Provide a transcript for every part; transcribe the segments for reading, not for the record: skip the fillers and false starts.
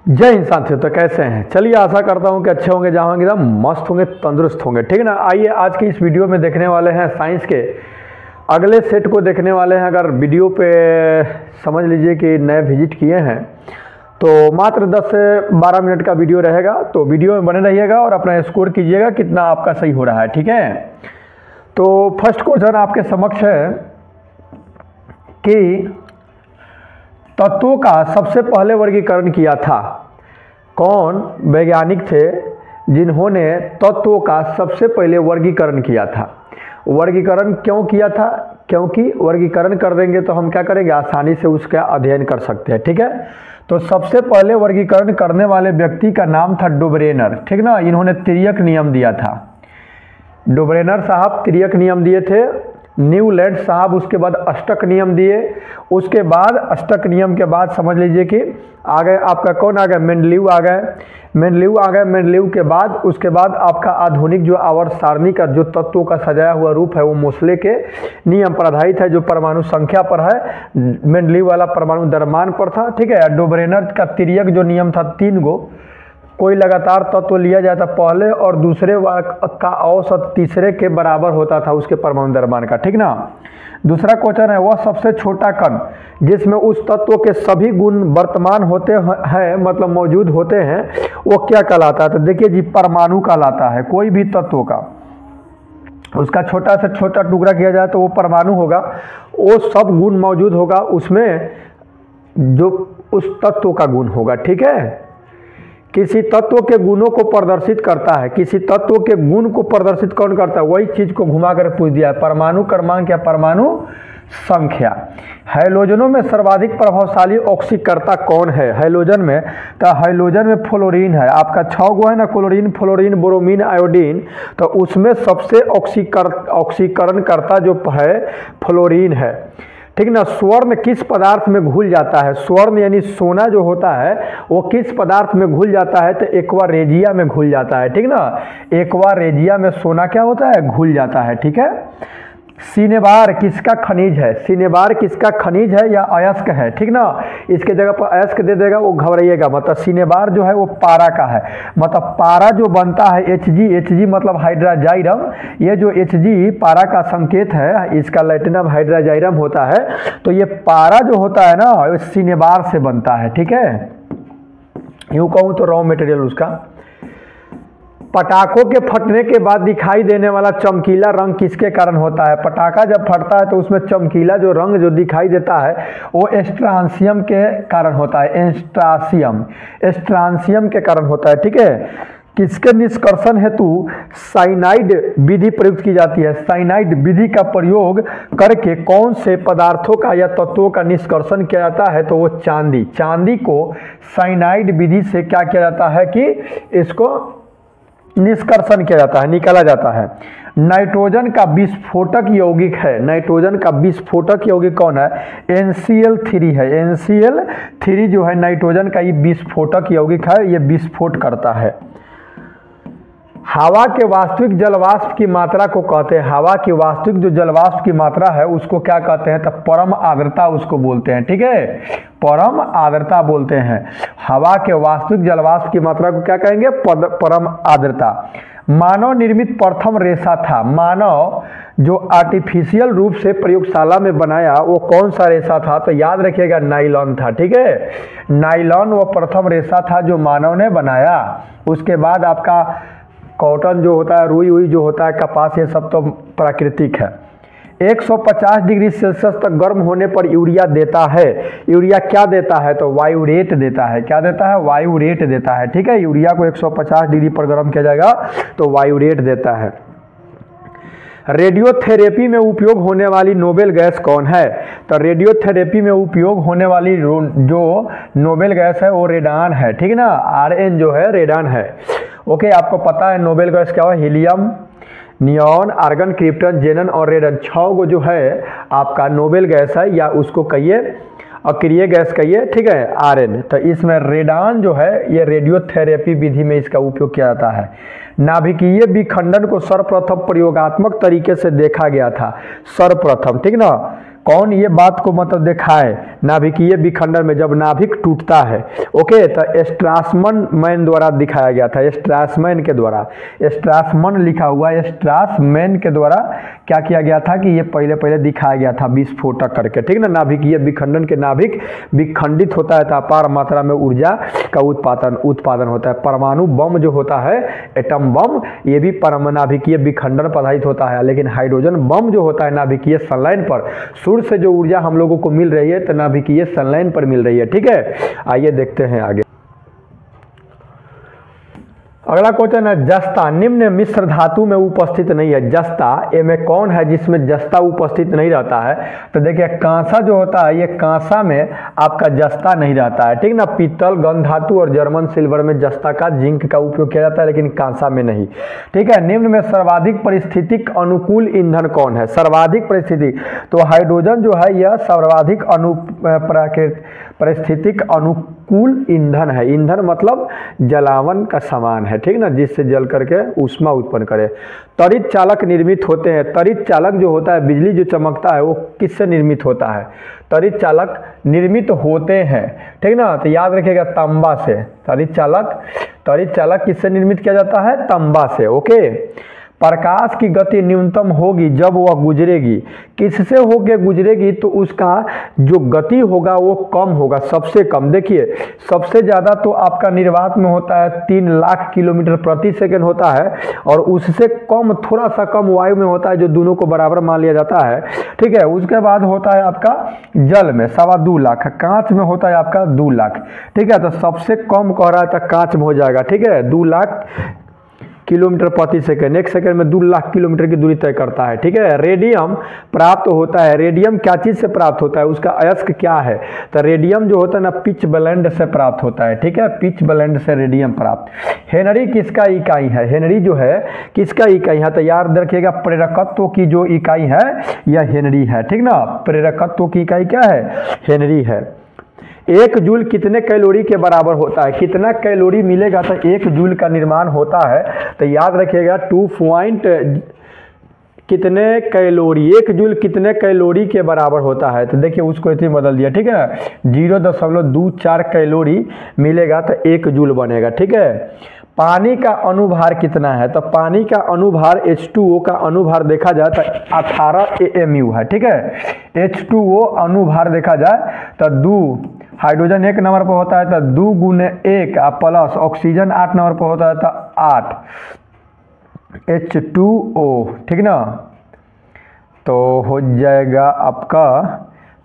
जय हिंद साथियों। तो कैसे हैं? चलिए, आशा करता हूं कि अच्छे होंगे, जहाँ होंगे एकदम मस्त होंगे, तंदुरुस्त होंगे। ठीक है ना। आइए आज की इस वीडियो में देखने वाले हैं साइंस के अगले सेट को देखने वाले हैं। अगर वीडियो पे समझ लीजिए कि नए विजिट किए हैं तो मात्र 10 से 12 मिनट का वीडियो रहेगा, तो वीडियो में बने रहिएगा और अपना स्कोर कीजिएगा कितना आपका सही हो रहा है। ठीक है। तो फर्स्ट क्वेश्चन आपके समक्ष है कि तत्वों का सबसे पहले वर्गीकरण किया था। कौन वैज्ञानिक थे जिन्होंने तत्वों का सबसे पहले वर्गीकरण किया था? वर्गीकरण क्यों किया था? क्योंकि वर्गीकरण कर देंगे तो हम क्या करेंगे, आसानी से उसका अध्ययन कर सकते हैं। ठीक है। तो सबसे पहले वर्गीकरण करने वाले व्यक्ति का नाम था डोबरेनर। ठीक ना। इन्होंने तिर्यक नियम दिया था। डोबरेनर साहब तिर्यक नियम दिए थे। न्यूलैंड साहब उसके बाद अष्टक नियम दिए। उसके बाद अष्टक नियम के बाद समझ लीजिए कि आ गए आपका कौन आ गए, मेंडलीव आ गए। मेंडलीव के बाद उसके बाद आपका आधुनिक जो आवर्त सारणी का जो तत्वों का सजाया हुआ रूप है वो मोसले के नियम पर आधारित है, जो परमाणु संख्या पर है। मेंडलीव वाला परमाणु द्रव्यमान पर था। ठीक है। डोबरेनर का तिर्यक जो नियम था 3 गो, कोई लगातार तत्व लिया जाता पहले और दूसरे का औसत तीसरे के बराबर होता था उसके परमाणु द्रव्यमान का। ठीक ना। दूसरा क्वेश्चन है, वह सबसे छोटा कण जिसमें उस तत्व के सभी गुण वर्तमान होते हैं, मतलब मौजूद होते हैं, वो क्या कहलाता है? तो देखिए जी, परमाणु कहलाता है। कोई भी तत्व का उसका छोटा से छोटा टुकड़ा किया जाए तो वो परमाणु होगा। वो सब गुण मौजूद होगा उसमें जो उस तत्व का गुण होगा। ठीक है। किसी तत्व के गुणों को प्रदर्शित करता है। किसी तत्व के गुण को प्रदर्शित कौन करता है? वही चीज को घुमा कर पूछ दिया है, परमाणु क्रमांक या परमाणु संख्या। हैलोजनों में सर्वाधिक प्रभावशाली ऑक्सीकर्ता कौन है? हैलोजन में तो हैलोजन में फ्लोरीन है। आपका 6 गो है ना, क्लोरीन, फ्लोरीन, ब्रोमीन, आयोडीन। तो उसमें सबसे ऑक्सीकरण करता जो है फ्लोरीन है। ठीक ना। स्वर्ण किस पदार्थ में घुल जाता है? स्वर्ण यानी सोना जो होता है वो किस पदार्थ में घुल जाता है? तो एक्वा रेजिया में घुल जाता है। ठीक ना। एक्वा रेजिया में सोना क्या होता है? घुल जाता है। ठीक है। सिनेबार किसका खनिज है? सिनेबार किसका खनिज है या अयस्क है? ठीक ना। इसके जगह पर अयस्क दे देगा वो घबराइएगा, मतलब सिनेबार जो है वो पारा का है। मतलब पारा जो बनता है Hg मतलब हाइड्राजाइरम। ये जो Hg पारा का संकेत है, इसका लैटिनम हाइड्राजाइरम होता है। तो ये पारा जो होता है ना वो सिनेबार से बनता है। ठीक है। यूँ कहूँ तो रॉ मटेरियल उसका। पटाखों के फटने के बाद दिखाई देने वाला चमकीला रंग किसके कारण होता है? पटाखा जब फटता है तो उसमें चमकीला जो रंग जो दिखाई देता है वो स्ट्रांसियम के कारण होता है। स्ट्रांसियम के कारण होता है। ठीक है। किसके निष्कर्षण हेतु साइनाइड विधि प्रयुक्त की जाती है? साइनाइड विधि का प्रयोग करके कौन से पदार्थों का या तत्वों का निष्कर्षण किया जाता है? तो वो चांदी को साइनाइड विधि से क्या किया जाता है कि इसको निष्कर्षण किया जाता है, निकाला जाता है। नाइट्रोजन का विस्फोटक यौगिक है। नाइट्रोजन का विस्फोटक यौगिक कौन है? NCl3 है। NCl3 जो है नाइट्रोजन का ये विस्फोटक यौगिक है, ये विस्फोट करता है। हवा के वास्तविक जलवाष्प की मात्रा को कहते हैं। हवा की वास्तविक जो जलवाष्प की मात्रा है उसको क्या कहते हैं? तो परम आर्द्रता उसको बोलते हैं। ठीक है। परम आर्द्रता बोलते हैं। हवा के वास्तविक जलवाष्प की मात्रा को क्या कहेंगे? परम आर्द्रता। मानव निर्मित प्रथम रेशा था। मानव जो आर्टिफिशियल रूप से प्रयोगशाला में बनाया वो कौन सा रेशा था? तो याद रखिएगा, नाइलॉन था। ठीक है। नाइलॉन वो प्रथम रेशा था जो मानव ने बनाया। उसके बाद आपका कॉटन जो होता है, रुई जो होता है, कपास, ये सब तो प्राकृतिक है। 150 डिग्री सेल्सियस तक गर्म होने पर यूरिया देता है। यूरिया क्या देता है? तो वायुरेट देता है। क्या देता है? वायुरेट देता है। ठीक है। यूरिया को 150 डिग्री पर गर्म किया जाएगा तो वायुरेट देता है। रेडियोथेरेपी में उपयोग होने वाली नोबेल गैस कौन है? तो रेडियोथेरेपी में उपयोग होने वाली जो नोबेल गैस है वो रेडान है। ठीक है ना। Rn जो है रेडान है। ओके। आपको पता है नोबेल गैस क्या है? हीलियम, नियॉन, आर्गन, क्रिप्टन, जेनन और रेडन। 6 गो जो है आपका नोबेल गैस है, या उसको कहिए अक्रिय गैस कहिए। ठीक है। Rn। तो इसमें रेडान जो है ये रेडियोथेरेपी विधि में इसका उपयोग किया जाता है। नाभिकीय विखंडन को सर्वप्रथम प्रयोगात्मक तरीके से देखा गया था। सर्वप्रथम। ठीक ना। कौन ये बात को मतलब दिखाए नाभिकीय विखंडन में जब नाभिक टूटता है। ओके, तो स्ट्रासमन मैन द्वारा दिखाया गया था, स्ट्रासमैन के द्वारा, स्ट्रासमन लिखा हुआ, स्ट्रासमैन के द्वारा क्या किया गया था कि ये पहले दिखाया गया था विस्फोटक करके, ठीक ना। नाभिकीय विखंडन के नाभिक विखंडित होता है तो अपार मात्रा में ऊर्जा का उत्पादन होता है। परमाणु बम जो होता है, एटम बम, ये भी नाभिकीय विखंडन पर आधारित होता है। लेकिन हाइड्रोजन बम जो होता है नाभिकीय संलयन पर, सूर्य से जो ऊर्जा हम लोगों को मिल रही है तो नाभिकीय संलयन पर मिल रही है, ठीक है। आइए देखते हैं आगे। अगला क्वेश्चन है, जस्ता निम्न मिश्र धातु में उपस्थित नहीं है। जस्ता ए में कौन है जिसमें जस्ता उपस्थित नहीं रहता है? तो देखिए कांसा जो होता है, ये कांसा में आपका जस्ता नहीं रहता है, ठीक ना। पीतल, गंध धातु और जर्मन सिल्वर में जस्ता का, जिंक का उपयोग किया जाता है, लेकिन कांसा में नहीं, ठीक है। निम्न में सर्वाधिक परिस्थितिक अनुकूल ईंधन कौन है? सर्वाधिक परिस्थिति, तो हाइड्रोजन जो है यह सर्वाधिक परिस्थितिक अनुकूल ईंधन है। ईंधन मतलब जलावन का समान है, ठीक ना, जिससे जल करके ऊष्मा उत्पन्न करे। त्वरित चालक निर्मित होते हैं। त्वरित चालक जो होता है, बिजली जो चमकता है, वो किससे निर्मित होता है? त्वरित चालक निर्मित होते हैं, ठीक ना। तो याद रखिएगा तांबा से। त्वरित चालक किससे निर्मित किया जाता है? तांबा से। ओके, प्रकाश की गति न्यूनतम होगी जब वह गुजरेगी। किससे होके गुजरेगी? तो उसका जो गति होगा वो कम होगा, सबसे कम। देखिए सबसे ज़्यादा तो आपका निर्वात में होता है 3 लाख किलोमीटर प्रति सेकंड होता है, और उससे कम, थोड़ा सा कम वायु में होता है, जो दोनों को बराबर मान लिया जाता है, ठीक है। उसके बाद होता है आपका जल में 2.25 लाख, कांच में होता है आपका 2 लाख, ठीक है। तो सबसे कम कह रहा है तो कांच में हो जाएगा, ठीक है। 2 लाख किलोमीटर प्रति सेकंड, एक सेकंड में 2 लाख किलोमीटर की दूरी तय करता है, ठीक है। रेडियम प्राप्त होता है। रेडियम क्या चीज से प्राप्त होता है? उसका अयस्क क्या है? तो रेडियम जो होता है ना, पिच ब्लेंड से प्राप्त होता है, ठीक है। पिच ब्लेंड से रेडियम प्राप्त। हेनरी किसका इकाई है? हेनरी जो है किसका इकाई है? तो याद रखिएगा प्रेरकत्व की जो इकाई है यह हेनरी है, ठीक ना। प्रेरकत्व की इकाई क्या है? हेनरी है। 1 जूल कितने कैलोरी के बराबर होता है? कितना कैलोरी मिलेगा तो 1 जूल का निर्माण होता है? तो याद रखिएगा 2 कितने कैलोरी, 1 जूल कितने कैलोरी के बराबर होता है? तो देखिए उसको इतनी बदल दिया, ठीक है। 0.24 कैलोरी मिलेगा तो 1 जूल बनेगा, ठीक है। पानी का अनुभार कितना है? तो पानी का अनुभार H2O का अनुभार देखा जाए तो 18 AMU है, ठीक है। H2O अनुभार देखा जाए तो 2, हाइड्रोजन 1 नंबर पर होता है तो 2 गुने 1 प्लस ऑक्सीजन 8 नंबर पर होता है तो 8 H2O, ठीक ना। तो हो जाएगा आपका,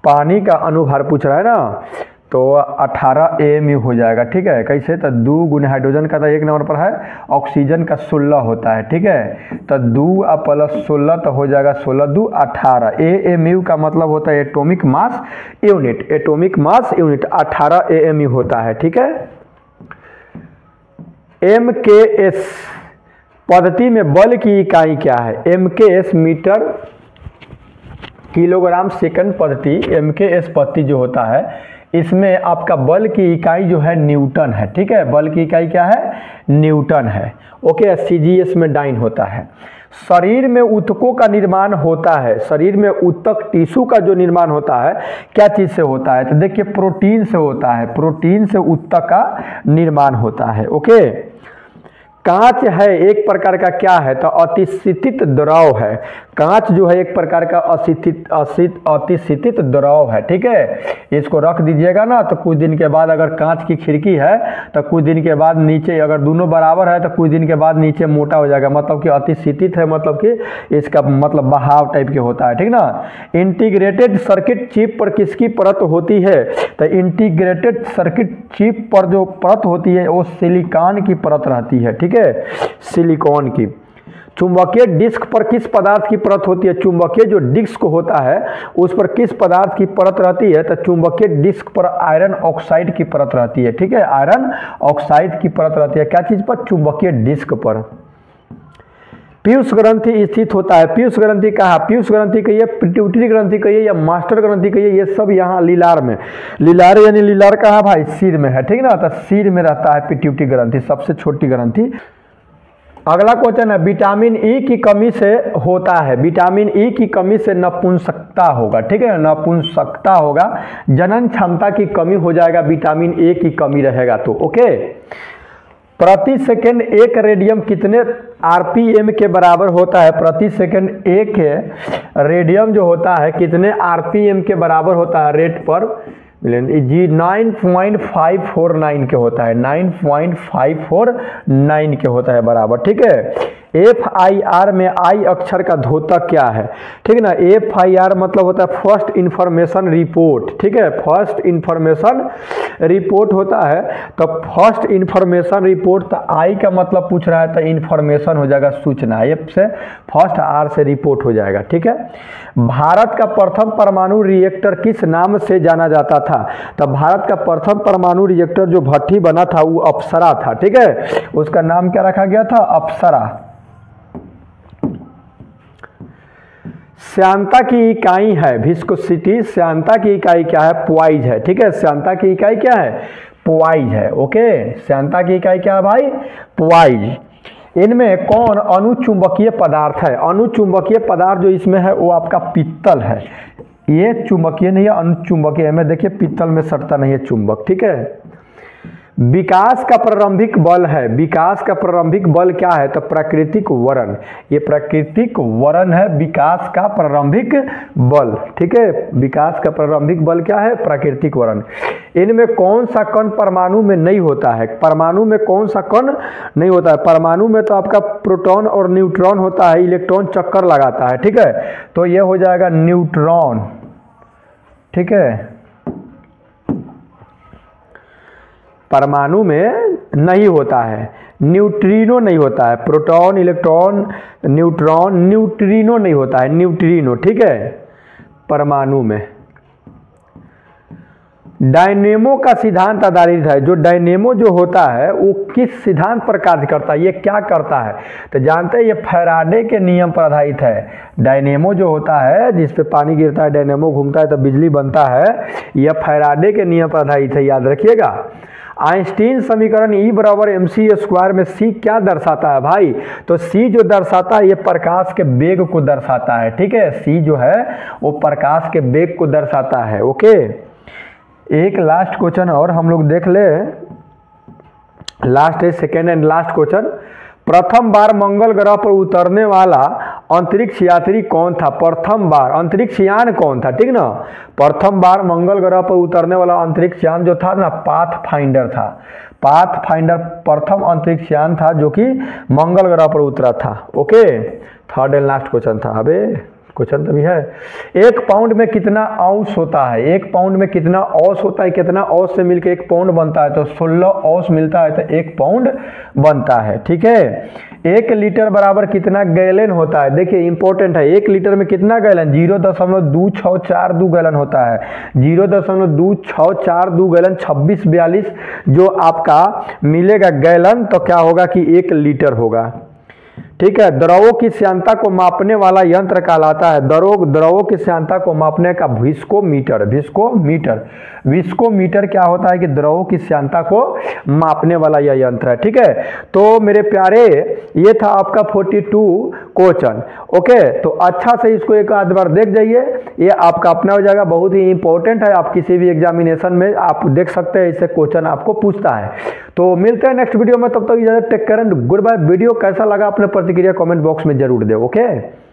पानी का अनुभार पूछ रहा है ना, तो 18 AMU हो जाएगा, ठीक है। कैसे? तो 2 गुने हाइड्रोजन का तो 1 नंबर पर है, ऑक्सीजन का 16 होता है, ठीक है। तो 2 प्लस 16 तो हो जाएगा 16 2 18। AMU का मतलब होता है atomic mass unit, atomic mass unit 18 AMU होता है, ठीक है। MKS पद्धति में बल की इकाई क्या है? MKS मीटर किलोग्राम सेकंड पद्धति, MKS पद्धति जो होता है, इसमें आपका बल की इकाई जो है न्यूटन है, ठीक है। बल की इकाई क्या है? न्यूटन है। ओके, CGS में डाइन होता है। शरीर में ऊतकों का निर्माण होता है। शरीर में ऊतक टिश्यू का जो निर्माण होता है क्या चीज से होता है? तो देखिए प्रोटीन से होता है, प्रोटीन से ऊतक का निर्माण होता है। ओके, कांच है एक प्रकार का क्या है? तो अतिशीतित द्रव है। कांच जो है एक प्रकार का अतिशीतित द्रव है, ठीक है। इसको रख दीजिएगा ना, तो कुछ दिन के बाद अगर कांच की खिड़की है तो कुछ दिन के बाद नीचे, अगर दोनों बराबर है तो कुछ दिन के बाद नीचे मोटा हो जाएगा, मतलब कि अतिशीतित है, मतलब कि इसका मतलब बहाव टाइप के होता है, ठीक ना। इंटीग्रेटेड सर्किट चिप पर किसकी परत होती है? तो इंटीग्रेटेड सर्किट चिप पर जो परत होती है वो सिलिकॉन की परत रहती है, ठीक है, सिलिकॉन की। चुंबकीय डिस्क पर किस पदार्थ की परत होती है? चुंबकीय जो डिस्क होता है उस पर किस पदार्थ की परत रहती है? तो चुंबकीय डिस्क पर आयरन ऑक्साइड की परत रहती है, ठीक है। आयरन ऑक्साइड की परत रहती है क्या चीज पर? चुंबकीय डिस्क पर। पीयूष ग्रंथि स्थित होता है। पीयूष ग्रंथि कहाँ? पीयूष ग्रंथि कहिए, पिट्यूटरी ग्रंथि कहिए या मास्टर ग्रंथि कहिए, ये सब यहाँ लीलार में। लीलार यानी लीलार कहाँ भाई? सिर में है, ठीक ना। तो सिर में रहता है पिट्यूटरी ग्रंथि, सबसे छोटी ग्रंथि। अगला क्वेश्चन है, विटामिन ई की कमी से होता है, विटामिन ई की कमी से नपुंसकता होगा, ठीक है, नपुंसकता होगा, जनन क्षमता की कमी हो जाएगा, विटामिन ए की कमी रहेगा तो। ओके, प्रति सेकंड एक रेडियम कितने आरपीएम के बराबर होता है? प्रति सेकंड एक रेडियम जो होता है कितने आरपीएम के बराबर होता है रेट पर जी? 9.549 के होता है, 9.549 के होता है बराबर, ठीक है। FIR में आई अक्षर का द्योतक क्या है? ठीक है ना, FIR मतलब होता है फर्स्ट इंफॉर्मेशन रिपोर्ट, ठीक है, फर्स्ट इंफॉर्मेशन रिपोर्ट होता है। तो फर्स्ट इंफॉर्मेशन रिपोर्ट, तो आई का मतलब पूछ रहा है तो इंफॉर्मेशन हो जाएगा सूचना, एफ से फर्स्ट, आर से रिपोर्ट हो जाएगा, ठीक है। भारत का प्रथम परमाणु रिएक्टर किस नाम से जाना जाता था? तो भारत का प्रथम परमाणु रिएक्टर जो भट्टी बना था वो अप्सरा था, ठीक है, उसका नाम क्या रखा गया था? अप्सरा। श्यानता की इकाई है विस्कोसिटी, श्यानता की इकाई क्या है? पॉइज है, ठीक है, श्यानता की इकाई क्या है? पॉइज है। ओके, श्यानता की इकाई क्या है भाई? पॉइज। इनमें कौन अनुचुंबकीय पदार्थ है? अनुचुंबकीय पदार्थ जो इसमें है वो आपका पित्तल है, ये चुंबकीय नहीं है, अनुचुंबकीय है। में देखिए पित्तल में सटता नहीं है चुंबक, ठीक है। विकास का प्रारंभिक बल है, विकास का प्रारंभिक बल क्या है? तो प्राकृतिक वरण, ये प्राकृतिक वरण है विकास का प्रारंभिक बल, ठीक है, विकास का प्रारंभिक बल क्या है? प्राकृतिक वरण। इनमें कौन सा कण परमाणु में नहीं होता है? परमाणु में कौन सा कण नहीं होता है? परमाणु में तो आपका प्रोटॉन और न्यूट्रॉन होता है, इलेक्ट्रॉन चक्कर लगाता है, ठीक है, तो ये हो जाएगा न्यूट्रॉन, ठीक है। परमाणु में नहीं होता है, न्यूट्रिनो नहीं होता है, प्रोटॉन, इलेक्ट्रॉन, न्यूट्रॉन, न्यूट्रिनो नहीं होता है, न्यूट्रिनो, ठीक है, परमाणु में। डायनेमो का सिद्धांत आधारित है, जो डायनेमो जो होता है वो किस सिद्धांत पर कार्य करता है? ये क्या करता है? तो जानते हैं ये फैराडे के नियम पर आधारित है। डायनेमो जो होता है जिस पे पानी गिरता है, डायनेमो घूमता है तो बिजली बनता है, यह फैराडे के नियम पर आधारित है, याद रखिएगा। आइंस्टीन समीकरण E बराबर mc² में C क्या दर्शाता है भाई? तो C जो दर्शाता है ये प्रकाश के वेग को दर्शाता है, ठीक है, C जो है वो प्रकाश के वेग को दर्शाता है। ओके, एक लास्ट क्वेश्चन और हम लोग देख ले, लास्ट है सेकेंड एंड लास्ट क्वेश्चन। प्रथम बार मंगल ग्रह पर उतरने वाला अंतरिक्ष यात्री कौन था? प्रथम बार अंतरिक्ष यान कौन था? ठीक ना, प्रथम बार मंगल ग्रह पर उतरने वाला अंतरिक्ष यान जो था ना, पाथफाइंडर था। पाथफाइंडर प्रथम अंतरिक्ष यान था जो कि मंगल ग्रह पर उतरा था। Okay, third and last question था। अबे क्वेश्चन तो भी है, 1 पाउंड में कितना औंस होता है? 1 पाउंड में कितना औंस होता है? कितना औंस से मिलकर 1 पाउंड बनता है? तो 16 औंस मिलता है तो 1 पाउंड बनता है, ठीक है। 1 लीटर बराबर कितना गैलन होता है? देखिए इंपॉर्टेंट है, 1 लीटर में कितना गैलन? 0.2642 गैलन होता है, 0.2642 गैलन, 2642 जो आपका मिलेगा गैलन, तो क्या होगा कि 1 लीटर होगा, ठीक है। द्रवों की श्यानता को मापने वाला यंत्र कहलाता है, द्रवों की श्यानता को मापने का विस्कोमीटर। विस्कोमीटर क्या होता है कि द्रवों की श्यानता को मापने वाला यह यंत्र है, ठीक है। तो मेरे प्यारे ये था आपका 42 क्वेश्चन। ओके, तो अच्छा से इसको एक आध बार देख जाइए, ये आपका अपना हो जाएगा, बहुत ही इंपॉर्टेंट है। आप किसी भी एग्जामिनेशन में आप देख सकते हैं, इससे क्वेश्चन आपको पूछता है। तो मिलते हैं नेक्स्ट वीडियो में, तब तक इजाजत, take care and goodbye. Video कैसा लगा अपने प्रतिक्रिया कमेंट बॉक्स में जरूर दे। ओके।